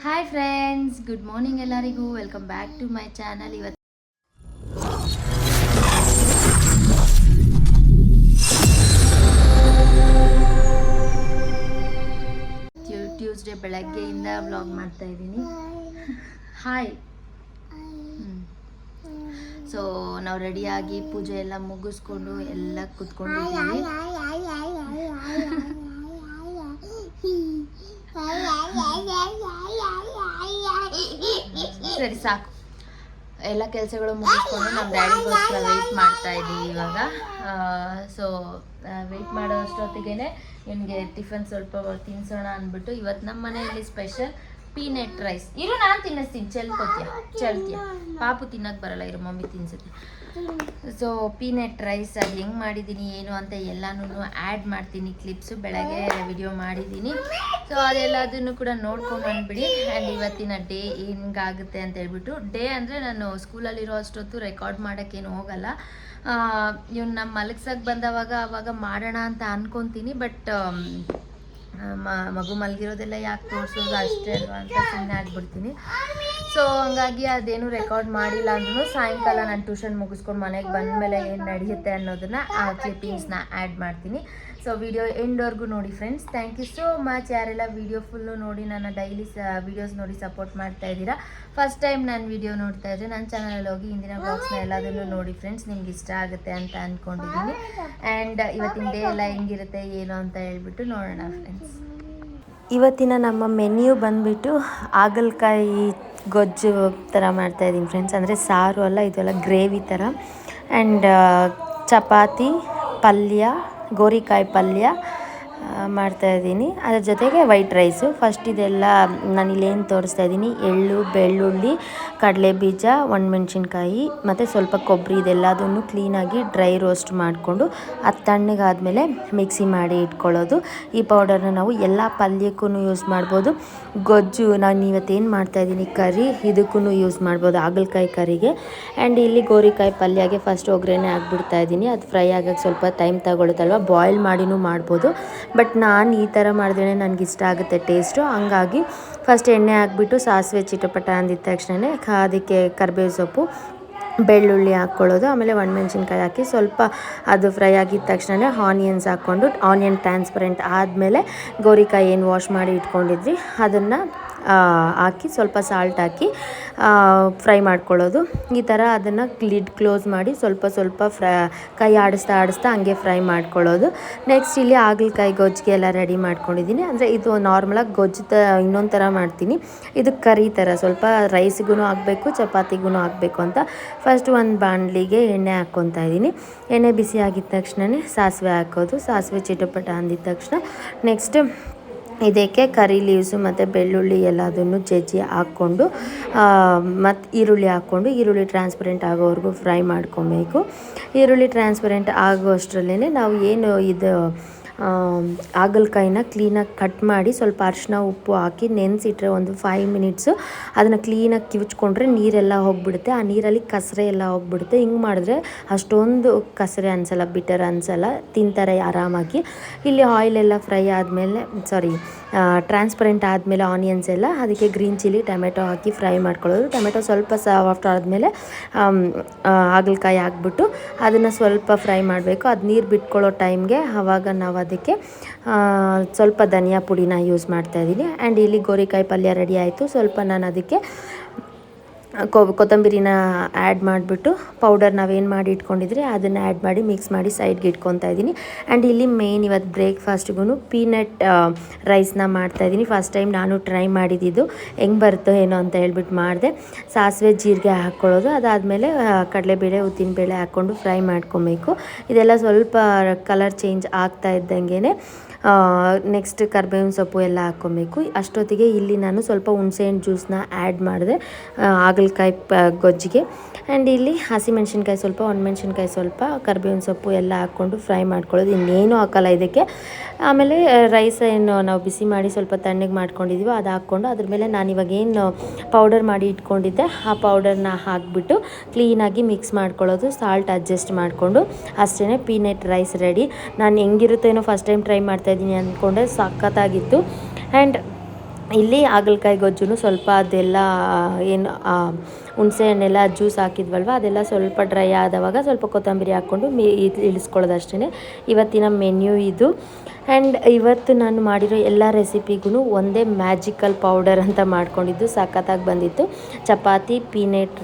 Hi friends, good morning ಎಲ್ಲರಿಗೂ. Welcome back to my channel. ಇವತ್ತು Tuesday ಬೆಳಗ್ಗೆಯಿಂದ vlog ಮಾಡ್ತಾ ಇದ್ದೀನಿ. ಹಾಯ್. ಸೊ ನಾವು ರೆಡಿಯಾಗಿ ಪೂಜೆ ಎಲ್ಲ ಮುಗಿಸ್ಕೊಂಡು ಎಲ್ಲ ಕೂತ್ಕೊಂಡಿದ್ದೀವಿ. ಸರಿ ಸಾಕು. ಎಲ್ಲ ಕೆಲಸಗಳು ಮುಗಿಸ್ಕೊಂಡು ನಮ್ಮ ಡ್ಯಾಡಿಗೋಸ್ಕರ ವೆಯ್ಟ್ ಮಾಡ್ತಾ ಇದ್ದೀವಿ ಇವಾಗ. ಸೊ ವೆಯ್ಟ್ ಮಾಡೋ ಅಷ್ಟೊತ್ತಿಗೆ ನಿಮಗೆ ಟಿಫನ್ ಸ್ವಲ್ಪ ತಿನ್ಸೋಣ ಅಂದ್ಬಿಟ್ಟು ಇವತ್ತು ನಮ್ಮ ಮನೆಯಲ್ಲಿ ಸ್ಪೆಷಲ್ ಪೀನಟ್ ರೈಸ್. ಇರು, ನಾನು ತಿನ್ನಿಸ್ತೀನಿ. ಚೆಲ್ತೀಯ ಪಾಪು ತಿನ್ನಕ್ಕೆ ಬರಲ್ಲ, ಇರು ಮಮ್ಮಿ ತಿನ್ಸುತ್ತೆ. ಸೊ ಪೀನಟ್ ರೈಸ್ ಅದು ಹೆಂಗೆ ಮಾಡಿದ್ದೀನಿ ಏನು ಅಂತ ಎಲ್ಲನೂ ಆ್ಯಡ್ ಮಾಡ್ತೀನಿ ಕ್ಲಿಪ್ಸು. ಬೆಳಗ್ಗೆ ವಿಡಿಯೋ ಮಾಡಿದ್ದೀನಿ. ಸೊ ಅದೆಲ್ಲದನ್ನು ಕೂಡ ನೋಡ್ಕೊಂಡು ಬಂದುಬಿಡಿ. ಆ್ಯಂಡ್ ಇವತ್ತಿನ ಡೇ ಹೆಂಗಾಗುತ್ತೆ ಅಂತ ಹೇಳ್ಬಿಟ್ಟು, ಡೇ ಅಂದರೆ ನಾನು ಸ್ಕೂಲಲ್ಲಿರೋ ಅಷ್ಟೊತ್ತು ರೆಕಾರ್ಡ್ ಮಾಡೋಕ್ಕೇನು ಹೋಗಲ್ಲ. ಇವ್ನು ನಮ್ಮ ಮಲಗ್ಸಕ್ಕೆ ಬಂದವಾಗ ಅವಾಗ ಮಾಡೋಣ ಅಂತ ಅಂದ್ಕೊತೀನಿ. ಬಟ್ ಮಗು ಮಲಗಿರೋದೆಲ್ಲ ಯಾಕೆ ತೋರಿಸೋದು ಅಷ್ಟೇ ಅಲ್ವಾ ಅಂತ ಸುಮ್ಮನೆ ಆಗಿಬಿಡ್ತೀನಿ. ಸೊ ಹಂಗಾಗಿ ಅದೇನು ರೆಕಾರ್ಡ್ ಮಾಡಿಲ್ಲ ಅಂದ್ರೂ ಸಾಯಂಕಾಲ ನಾನು ಟ್ಯೂಷನ್ ಮುಗಿಸ್ಕೊಂಡು ಮನೆಗೆ ಬಂದಮೇಲೆ ಏನು ನಡೆಯುತ್ತೆ ಅನ್ನೋದನ್ನು ಆ ಕ್ಲಿಪ್ಪಿಂಗ್ಸ್ನ ಆ್ಯಡ್ ಮಾಡ್ತೀನಿ. ಸೊ ವಿಡಿಯೋ ಎಂಡ್ವರೆಗೂ ನೋಡಿ friends. Thank you so much ಯಾರೆಲ್ಲ ವಿಡಿಯೋ ಫುಲ್ಲು ನೋಡಿ ನನ್ನ ಡೈಲಿ ವೀಡಿಯೋಸ್ ನೋಡಿ ಸಪೋರ್ಟ್ ಮಾಡ್ತಾ ಇದ್ದೀರಾ. ಫಸ್ಟ್ ಟೈಮ್ ನಾನು ವಿಡಿಯೋ ನೋಡ್ತಾ ಇದ್ದರೆ ನನ್ನ ಚಾನಲಲ್ಲಿ ಹೋಗಿ ಹಿಂದಿನ ಬ್ಲಾಗ್ಸ್ನ ಎಲ್ಲದನ್ನು ನೋಡಿ ಫ್ರೆಂಡ್ಸ್. ನಿಮ್ಗೆ ಇಷ್ಟ ಆಗುತ್ತೆ ಅಂತ ಅಂದ್ಕೊಂಡಿದ್ದೀನಿ. ಆ್ಯಂಡ್ ಇವತ್ತಿನ ಡೇ ಎಲ್ಲ ಹೆಂಗಿರುತ್ತೆ ಏನು ಅಂತ ಹೇಳ್ಬಿಟ್ಟು ನೋಡೋಣ ಫ್ರೆಂಡ್ಸ್. ಇವತ್ತಿನ ನಮ್ಮ ಮೆನ್ಯೂ ಬಂದುಬಿಟ್ಟು ಹಾಗಲಕಾಯಿ ಗೊಜ್ಜು ಥರ ಮಾಡ್ತಾಯಿದ್ದೀನಿ ಫ್ರೆಂಡ್ಸ್. ಅಂದರೆ ಸಾರು ಅಲ್ಲ, ಇದೆಲ್ಲ ಗ್ರೇವಿ ಥರ. ಆ್ಯಂಡ್ ಚಪಾತಿ, ಪಲ್ಯ, ಗೋರಿಕಾಯಿ ಪಲ್ಯ ಮಾಡ್ತಾಯಿದ್ದೀನಿ. ಅದ್ರ ಜೊತೆಗೆ ವೈಟ್ ರೈಸು. ಫಸ್ಟ್ ಇದೆಲ್ಲ ನಾನಿಲ್ಲೇನು ತೋರಿಸ್ತಾ ಇದ್ದೀನಿ, ಎಳ್ಳು, ಬೆಳ್ಳುಳ್ಳಿ, ಕಡಲೆಬೀಜ, ಒಣಮೆಣ್ಸಿನ್ಕಾಯಿ ಮತ್ತು ಸ್ವಲ್ಪ ಕೊಬ್ಬರಿ, ಇದೆಲ್ಲದನ್ನು ಕ್ಲೀನಾಗಿ ಡ್ರೈ ರೋಸ್ಟ್ ಮಾಡಿಕೊಂಡು ಅದು ತಣ್ಣಗಾದಮೇಲೆ ಮಿಕ್ಸಿ ಮಾಡಿ ಇಟ್ಕೊಳ್ಳೋದು. ಈ ಪೌಡರ್ನ ನಾವು ಎಲ್ಲ ಪಲ್ಯಕ್ಕೂ ಯೂಸ್ ಮಾಡ್ಬೋದು. ಗೊಜ್ಜು ನಾನು ಇವತ್ತೇನು ಮಾಡ್ತಾಯಿದ್ದೀನಿ ಕರಿ, ಇದಕ್ಕೂ ಯೂಸ್ ಮಾಡ್ಬೋದು, ಹಾಗಲಕಾಯಿ ಕರಿಗೆ. ಆ್ಯಂಡ್ ಇಲ್ಲಿ ಗೋರಿಕಾಯಿ ಪಲ್ಯಗೆ ಫಸ್ಟ್ ಒಗ್ಗರಣೆ ಹಾಕ್ಬಿಡ್ತಾಯಿದ್ದೀನಿ. ಅದು ಫ್ರೈ ಆಗೋಕ್ಕೆ ಸ್ವಲ್ಪ ಟೈಮ್ ತಗೊಳುತ್ತಲ್ವ, ಬಾಯ್ಲ್ ಮಾಡಿನೂ ಮಾಡ್ಬೋದು. ಬಟ್ ನಾನು ಈ ಥರ ಮಾಡಿದ್ರೆ ನನಗಿಷ್ಟ ಆಗುತ್ತೆ ಟೇಸ್ಟು. ಹಂಗಾಗಿ ಫಸ್ಟ್ ಎಣ್ಣೆ ಹಾಕ್ಬಿಟ್ಟು ಸಾಸಿವೆ ಚಿಟಪಟ ಅಂದಿದ ತಕ್ಷಣ ಅದಕ್ಕೆ ಕರಿಬೇವು ಸೊಪ್ಪು, ಬೆಳ್ಳುಳ್ಳಿ ಹಾಕ್ಕೊಳ್ಳೋದು. ಆಮೇಲೆ ಒಣಮೆಣ್ಸಿನ್ಕಾಯಿ ಹಾಕಿ ಸ್ವಲ್ಪ ಅದು ಫ್ರೈ ಆಗಿದ ತಕ್ಷಣ ಆನಿಯನ್ಸ್ ಹಾಕ್ಕೊಂಡು, ಆನಿಯನ್ ಟ್ರಾನ್ಸ್ಪರೆಂಟ್ ಆದಮೇಲೆ ಗೋರಿಕಾಯಿ ಏನು ವಾಶ್ ಮಾಡಿ ಇಟ್ಕೊಂಡಿದ್ವಿ ಅದನ್ನು ಹಾಕಿ ಸ್ವಲ್ಪ ಸಾಲ್ಟ್ ಹಾಕಿ ಫ್ರೈ ಮಾಡ್ಕೊಳ್ಳೋದು. ಈ ಥರ ಅದನ್ನು ಲಿಡ್ ಕ್ಲೋಸ್ ಮಾಡಿ ಸ್ವಲ್ಪ ಕೈ ಆಡಿಸ್ತಾ ಹಂಗೆ ಫ್ರೈ ಮಾಡ್ಕೊಳ್ಳೋದು. ನೆಕ್ಸ್ಟ್ ಇಲ್ಲಿ ಹಾಗಲಕಾಯಿ ಗೊಜ್ಜಿಗೆ ಎಲ್ಲ ರೆಡಿ ಮಾಡ್ಕೊಂಡಿದ್ದೀನಿ. ಅಂದರೆ ಇದು ನಾರ್ಮಲಾಗಿ ಗೊಜ್ಜು ಇನ್ನೊಂದು ಥರ ಮಾಡ್ತೀನಿ. ಇದು ಕರಿ ಥರ ಸ್ವಲ್ಪ ರೈಸ್ಗೂ ಹಾಕಬೇಕು, ಚಪಾತಿಗೂ ಹಾಕಬೇಕು ಅಂತ. ಫಸ್ಟ್ ಒಂದು ಬಾಣಲಿಗೆ ಎಣ್ಣೆ ಹಾಕ್ಕೊತಾ ಇದ್ದೀನಿ. ಎಣ್ಣೆ ಬಿಸಿ ಆಗಿದ ತಕ್ಷಣ ಸಾಸಿವೆ ಹಾಕೋದು. ಸಾಸಿವೆ ಚಿಟಪಟ ಅಂದಿದ ತಕ್ಷಣ ನೆಕ್ಸ್ಟ್ ಇದಕ್ಕೆ ಕರಿ ಲೀವ್ಸು ಮತ್ತು ಬೆಳ್ಳುಳ್ಳಿ ಎಲ್ಲದನ್ನು ಜಜ್ಜಿ ಹಾಕ್ಕೊಂಡು ಮತ್ತು ಈರುಳ್ಳಿ ಹಾಕ್ಕೊಂಡು ಈರುಳ್ಳಿ ಟ್ರಾನ್ಸ್ಪರೆಂಟ್ ಆಗೋವರೆಗೂ ಫ್ರೈ ಮಾಡ್ಕೊಬೇಕು. ಈರುಳ್ಳಿ ಟ್ರಾನ್ಸ್ಪರೆಂಟ್ ಆಗೋ ಅಷ್ಟರಲ್ಲೇ ನಾವು ಏನು ಇದು ಹಾಗಲಕಾಯಿನ ಕ್ಲೀನಾಗಿ ಕಟ್ ಮಾಡಿ ಸ್ವಲ್ಪ ಅರಿಶಿನ ಉಪ್ಪು ಹಾಕಿ ನೆನೆಸಿಟ್ರೆ ಒಂದು 5 ಮಿನಿಟ್ಸು ಅದನ್ನು ಕ್ಲೀನಾಗಿ ಕಿವುಚ್ಕೊಂಡ್ರೆ ನೀರೆಲ್ಲ ಹೋಗಿಬಿಡುತ್ತೆ. ಆ ನೀರಲ್ಲಿ ಕಸರೆ ಎಲ್ಲ ಹೋಗಿಬಿಡುತ್ತೆ. ಹಿಂಗೆ ಮಾಡಿದ್ರೆ ಅಷ್ಟೊಂದು ಕಸರೆ ಅನಿಸಲ್ಲ, ಬಿಟರ್ ಅನಿಸಲ್ಲ, ತಿಂತಾರೆ ಆರಾಮಾಗಿ. ಇಲ್ಲಿ ಆಯಿಲೆಲ್ಲ ಫ್ರೈ ಆದಮೇಲೆ ಟ್ರಾನ್ಸ್ಪರೆಂಟ್ ಆದಮೇಲೆ ಆನಿಯನ್ಸ್ ಎಲ್ಲ ಅದಕ್ಕೆ ಗ್ರೀನ್ ಚಿಲ್ಲಿ, ಟೊಮೆಟೊ ಹಾಕಿ ಫ್ರೈ ಮಾಡ್ಕೊಳ್ಳೋದು. ಟೊಮೆಟೊ ಸ್ವಲ್ಪ ಸಾಫ್ಟ್ ಆದಮೇಲೆ ಹಾಗಲಕಾಯಿ ಹಾಕ್ಬಿಟ್ಟು ಅದನ್ನು ಸ್ವಲ್ಪ ಫ್ರೈ ಮಾಡಬೇಕು. ಅದು ನೀರು ಬಿಟ್ಕೊಳ್ಳೋ ಟೈಮ್ಗೆ ಆವಾಗ ನಾವು ಅದಕ್ಕೆ ಸ್ವಲ್ಪ ಧನಿಯಾ ಪುಡಿನ ಯೂಸ್ ಮಾಡ್ತಾಯಿದ್ದೀನಿ. ಆ್ಯಂಡ್ ಇಲ್ಲಿ ಗೋರಿಕಾಯಿ ಪಲ್ಯ ರೆಡಿ ಆಯಿತು. ಸ್ವಲ್ಪ ನಾನು ಅದಕ್ಕೆ ಕೊತ್ತಂಬರಿನ ಆ್ಯಡ್ ಮಾಡಿಬಿಟ್ಟು ಪೌಡರ್ ನಾವೇನು ಮಾಡಿ ಇಟ್ಕೊಂಡಿದ್ರೆ ಅದನ್ನು ಆ್ಯಡ್ ಮಾಡಿ ಮಿಕ್ಸ್ ಮಾಡಿ ಸೈಡ್ಗೆ ಇಟ್ಕೊತಾ ಇದ್ದೀನಿ. ಆ್ಯಂಡ್ ಇಲ್ಲಿ ಮೇನ್ ಇವತ್ತು ಬ್ರೇಕ್ಫಾಸ್ಟ್ಗೂ ಪೀನಟ್ ರೈಸ್ನ ಮಾಡ್ತಾಯಿದ್ದೀನಿ. ಫಸ್ಟ್ ಟೈಮ್ ನಾನು ಟ್ರೈ ಮಾಡಿದ್ದು ಹೆಂಗೆ ಬರುತ್ತೋ ಏನೋ ಅಂತ ಹೇಳ್ಬಿಟ್ಟು ಮಾಡಿದೆ. ಸಾಸಿವೆ ಜೀರಿಗೆ ಹಾಕ್ಕೊಳ್ಳೋದು. ಅದಾದಮೇಲೆ ಕಡಲೆಬೇಳೆ, ಉದ್ದಿನಬೇಳೆ ಹಾಕ್ಕೊಂಡು ಫ್ರೈ ಮಾಡ್ಕೊಬೇಕು. ಇದೆಲ್ಲ ಸ್ವಲ್ಪ ಕಲರ್ ಚೇಂಜ್ ಆಗ್ತಾ ಇದ್ದಂಗೆ ನೆಕ್ಸ್ಟ್ ಕರಿಬೇವಿನ ಸೊಪ್ಪು ಎಲ್ಲ ಹಾಕ್ಕೊಬೇಕು. ಅಷ್ಟೊತ್ತಿಗೆ ಇಲ್ಲಿ ನಾನು ಸ್ವಲ್ಪ ಹುಣಸೆಹಣ್ಣು ಜ್ಯೂಸನ್ನ ಆ್ಯಡ್ ಮಾಡಿದೆ ಹಾಗಲಕಾಯಿ ಗೊಜ್ಜಿಗೆ. ಆ್ಯಂಡ್ ಇಲ್ಲಿ ಹಸಿಮೆಣ್ಸಿನ್ಕಾಯಿ ಸ್ವಲ್ಪ, ಒಣಮೆಣ್ಸಿನ್ಕಾಯಿ ಸ್ವಲ್ಪ, ಕರಿಬೇವಿನ ಸೊಪ್ಪು ಎಲ್ಲ ಹಾಕ್ಕೊಂಡು ಫ್ರೈ ಮಾಡ್ಕೊಳ್ಳೋದು. ಇನ್ನೇನು ಹಾಕಲ್ಲ ಇದಕ್ಕೆ. ಆಮೇಲೆ ರೈಸ್ ಏನು ನಾವು ಬಿಸಿ ಮಾಡಿ ಸ್ವಲ್ಪ ತಣ್ಣಗೆ ಮಾಡ್ಕೊಂಡಿದ್ದೀವೋ ಅದು ಹಾಕ್ಕೊಂಡು ಅದ್ರ ಮೇಲೆ ನಾನಿವಾಗ ಏನು ಪೌಡರ್ ಮಾಡಿ ಇಟ್ಕೊಂಡಿದ್ದೆ ಆ ಪೌಡರ್ನ ಹಾಕಿಬಿಟ್ಟು ಕ್ಲೀನಾಗಿ ಮಿಕ್ಸ್ ಮಾಡ್ಕೊಳ್ಳೋದು. ಸಾಲ್ಟ್ ಅಡ್ಜಸ್ಟ್ ಮಾಡಿಕೊಂಡು ಅಷ್ಟೇ ಪೀನಟ್ ರೈಸ್ ರೆಡಿ. ನಾನು ಹೆಂಗಿರುತ್ತೇನೋ ಫಸ್ಟ್ ಟೈಮ್ ಟ್ರೈ ಮಾಡ್ತಾಯಿದ್ದೀನಿ ಅಂದ್ಕೊಂಡೆ, ಸಖತ್ತಾಗಿತ್ತು. ಆ್ಯಂಡ್ ಇಲ್ಲಿ ಹಾಗಲಕಾಯಿ ಗೊಜ್ಜು ಸ್ವಲ್ಪ ಅದೆಲ್ಲ ಏನು ಹುಣಸೆ ಹಣ್ಣೆಲ್ಲ ಜ್ಯೂಸ್ ಹಾಕಿದ್ವಲ್ವ ಅದೆಲ್ಲ ಸ್ವಲ್ಪ ಡ್ರೈ ಆದವಾಗ ಸ್ವಲ್ಪ ಕೊತ್ತಂಬರಿ ಹಾಕ್ಕೊಂಡು ಇಳಿಸ್ಕೊಳ್ಳೋದು ಅಷ್ಟೇ ಇವತ್ತಿನ ಮೆನ್ಯೂ ಇದು. ಆ್ಯಂಡ್ ಇವತ್ತು ನಾನು ಮಾಡಿರೋ ಎಲ್ಲ ರೆಸಿಪಿಗೂ ಒಂದೇ ಮ್ಯಾಜಿಕಲ್ ಪೌಡರ್ ಅಂತ ಮಾಡ್ಕೊಂಡಿದ್ದು ಸಖತ್ತಾಗಿ ಬಂದಿತ್ತು. ಚಪಾತಿ, ಪೀನಟ್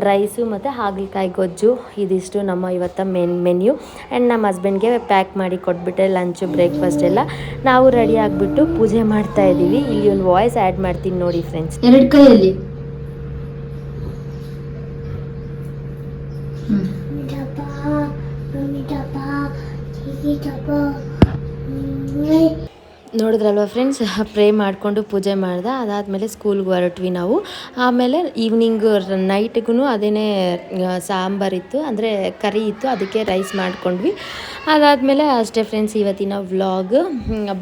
ರೈಸು ಮತ್ತು ಹಾಗಲಕಾಯಿ ಗೊಜ್ಜು ಇದಿಷ್ಟು ನಮ್ಮ ಇವತ್ತು ಮೆನ್ಯೂ. ಆ್ಯಂಡ್ ನಮ್ಮ ಹಸ್ಬೆಂಡ್ಗೆ ಪ್ಯಾಕ್ ಮಾಡಿ ಕೊಟ್ಬಿಟ್ಟೆ ಲಂಚು ಬ್ರೇಕ್ಫಾಸ್ಟ್ ಎಲ್ಲ. ನಾವು ರೆಡಿ ಆಗಿಬಿಟ್ಟು ಪೂಜೆ ಮಾಡ್ತಾ ಇದ್ದೀವಿ. ಇಲ್ಲಿ ಒಂದು ವಾಯ್ಸ್ ಆ್ಯಡ್ ಮಾಡ್ತೀನಿ ನೋಡಿ ಫ್ರೆಂಡ್ಸ್. ಎರಡು ಕೈಯಲ್ಲಿ ನೋಡಿದ್ರಲ್ವ ಫ್ರೆಂಡ್ಸ್, ಪ್ರೇ ಮಾಡಿಕೊಂಡು ಪೂಜೆ ಮಾಡ್ದೆ. ಅದಾದಮೇಲೆ ಸ್ಕೂಲ್ಗೆ ಹೊರಟ್ವಿ ನಾವು. ಆಮೇಲೆ ಈವ್ನಿಂಗ್ ನೈಟ್ಗೂ ಅದೇ ಸಾಂಬಾರಿತ್ತು, ಅಂದರೆ ಕರಿ ಇತ್ತು, ಅದಕ್ಕೆ ರೈಸ್ ಮಾಡ್ಕೊಂಡ್ವಿ. ಅದಾದಮೇಲೆ ಅಷ್ಟೇ ಫ್ರೆಂಡ್ಸ್ ಇವತ್ತಿನ ವ್ಲಾಗ್.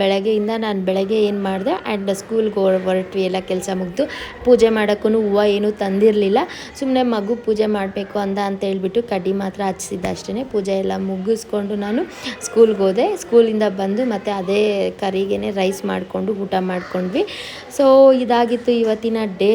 ಬೆಳಗ್ಗೆಯಿಂದ ನಾನು ಬೆಳಗ್ಗೆ ಏನು ಮಾಡಿದೆ ಆ್ಯಂಡ್ ಸ್ಕೂಲ್ಗೆ ಹೊರಟ್ವಿ, ಎಲ್ಲ ಕೆಲಸ ಮುಗಿದು. ಪೂಜೆ ಮಾಡೋಕ್ಕೂ ಹೂವು ಏನೂ ತಂದಿರಲಿಲ್ಲ, ಸುಮ್ಮನೆ ಮಗು ಪೂಜೆ ಮಾಡಬೇಕು ಅಂತ ಹೇಳ್ಬಿಟ್ಟು ಕಡ್ಡಿ ಮಾತ್ರ ಹಚ್ಚಿಸಿದ್ದೆ ಅಷ್ಟೇ. ಪೂಜೆ ಎಲ್ಲ ಮುಗಿಸ್ಕೊಂಡು ನಾನು ಸ್ಕೂಲ್ಗೆ ಹೋದೆ. ಸ್ಕೂಲಿಂದ ಬಂದು ಮತ್ತು ಅದೇ ಕರಿಗೆ ರೈಸ್ ಮಾಡಿಕೊಂಡು ಊಟ ಮಾಡ್ಕೊಂಡ್ವಿ. ಸೊ ಇದಾಗಿತ್ತು ಇವತ್ತಿನ ಡೇ.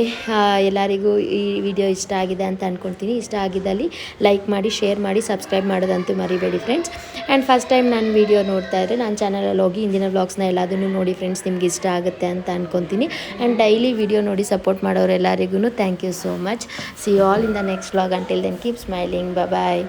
ಎಲ್ಲರಿಗೂ ಈ ವಿಡಿಯೋ ಇಷ್ಟ ಆಗಿದೆ ಅಂತ ಅಂದ್ಕೊಳ್ತೀನಿ. ಇಷ್ಟ ಆಗಿದ್ದಲ್ಲಿ ಲೈಕ್ ಮಾಡಿ, ಶೇರ್ ಮಾಡಿ, ಸಬ್ಸ್ಕ್ರೈಬ್ ಮಾಡೋದಂತೂ ಮರಿಬೇಡಿ ಫ್ರೆಂಡ್ಸ್. ಆ್ಯಂಡ್ ಫಸ್ಟ್ ಟೈಮ್ ನಾನು ವಿಡಿಯೋ ನೋಡ್ತಾ ಇದ್ದರೆ ನನ್ನ ಚಾನಲಲ್ಲಿ ಹೋಗಿ ಹಿಂದಿನ ವ್ಲಾಗ್ಸ್ನ ಎಲ್ಲದನ್ನು ನೋಡಿ ಫ್ರೆಂಡ್ಸ್, ನಿಮ್ಗೆ ಇಷ್ಟ ಆಗುತ್ತೆ ಅಂತ ಅಂದ್ಕೊತೀನಿ. ಆ್ಯಂಡ್ ಡೈಲಿ ವಿಡಿಯೋ ನೋಡಿ ಸಪೋರ್ಟ್ ಮಾಡೋರು ಎಲ್ಲರಿಗೂ thank you so much. See you all in the next vlog. Until then keep smiling. Bye.